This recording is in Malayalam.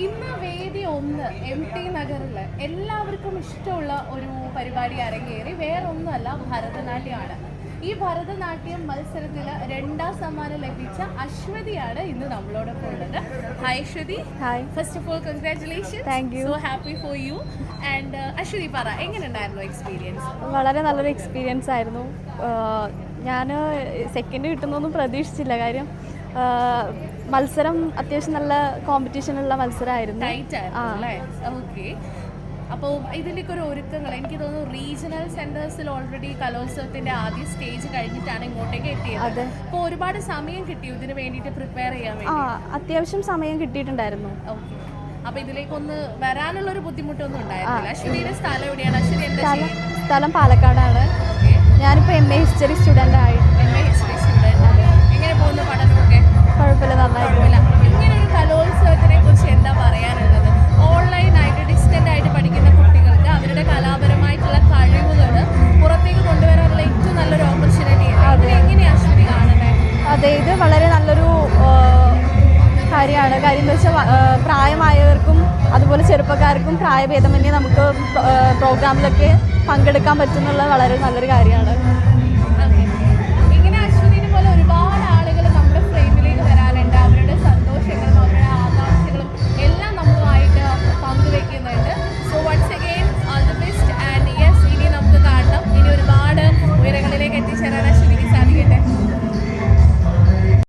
ഇന്ന് വേദി 1 MT നഗറിൽ എല്ലാവർക്കും ഇഷ്ടമുള്ള ഒരു പരിപാടി അരങ്ങേറി. വേറൊന്നുമല്ല, ഭരതനാട്യമാണ്. ഈ ഭരതനാട്യം മത്സരത്തിൽ 2ാം സമ്മാനം ലഭിച്ച അശ്വതിയാണ് ഇന്ന് നമ്മളോടൊപ്പം ഉള്ളത്. Hi Aswathi. Hi. First of all congratulations. Thank you. So happy for you. And Aswathi, പറ, എങ്ങനെ ഉണ്ടായിരുന്നു എക്സ്പീരിയൻസ്? വളരെ നല്ലൊരു എക്സ്പീരിയൻസ് ആയിരുന്നു. ഞാൻ സെക്കൻഡ് കിട്ടുന്നൊന്നും പ്രതീക്ഷിച്ചില്ല. കാര്യം മത്സരം അത്യാവശ്യം നല്ല കോമ്പറ്റീഷനുള്ള മത്സരമായിരുന്നു. ടൈറ്റ് ആയിരുന്നു അല്ലേ? ഓക്കെ. അപ്പോൾ ഇതിൻ്റെയൊക്കെ ഒരു ഒരുക്കങ്ങൾ എനിക്ക് തോന്നുന്നു റീജിയണൽ സെൻറ്റേഴ്സിൽ ഓൾറെഡി കലോത്സവത്തിൻ്റെ ആദ്യ സ്റ്റേജ് കഴിഞ്ഞിട്ടാണ് ഇങ്ങോട്ടേക്ക് എത്തിയത്. അപ്പോൾ ഒരുപാട് സമയം കിട്ടിയോ ഇതിന് വേണ്ടിയിട്ട് പ്രിപ്പയർ ചെയ്യാൻ വേണ്ടി? അത്യാവശ്യം സമയം കിട്ടിയിട്ടുണ്ടായിരുന്നു. ഓക്കെ. അപ്പോൾ ഇതിലേക്കൊന്ന് വരാനുള്ളൊരു ബുദ്ധിമുട്ടൊന്നും ഉണ്ടായിരുന്നില്ല. അശ്വതിയുടെ സ്ഥലം എവിടെയാണ്? അശ്വതി എന്താ ചെയ്യുന്നത്? സ്ഥലം പാലക്കാടാണ്. ഞാനിപ്പോൾ MA ഹിസ്റ്ററി സ്റ്റുഡൻ്റ് ആയി. MA history student. എങ്ങനെ പോകുന്നു പഠനമൊക്കെ? കുഴപ്പമില്ല, നന്നായിട്ടില്ല. ഇങ്ങനെ ഒരു കലോത്സവത്തിനെ കുറിച്ച് എന്താ പറയാനുള്ളത്? ഓൺലൈനായിട്ട് ഡിസ്റ്റൻ്റ് ആയിട്ട് പഠിക്കുന്ന കുട്ടികൾക്ക് അവരുടെ കലാപരമായിട്ടുള്ള കഴിവുകൾ പുറത്തേക്ക് കൊണ്ടുവരാനുള്ള ഏറ്റവും നല്ലൊരു ഓപ്പർച്യൂണിറ്റി എങ്ങനെയാണ് അശ്വതി കാണുന്നത്? അതെ, ഇത് വളരെ നല്ലൊരു കാര്യമാണ്. കാര്യം എന്ന് വെച്ചാൽ പ്രായമായവർക്കും അതുപോലെ ചെറുപ്പക്കാർക്കും പ്രായഭേദമന്യേ നമുക്ക് പ്രോഗ്രാമിലൊക്കെ പങ്കെടുക്കാൻ പറ്റുന്നുള്ള വളരെ നല്ലൊരു കാര്യമാണ്.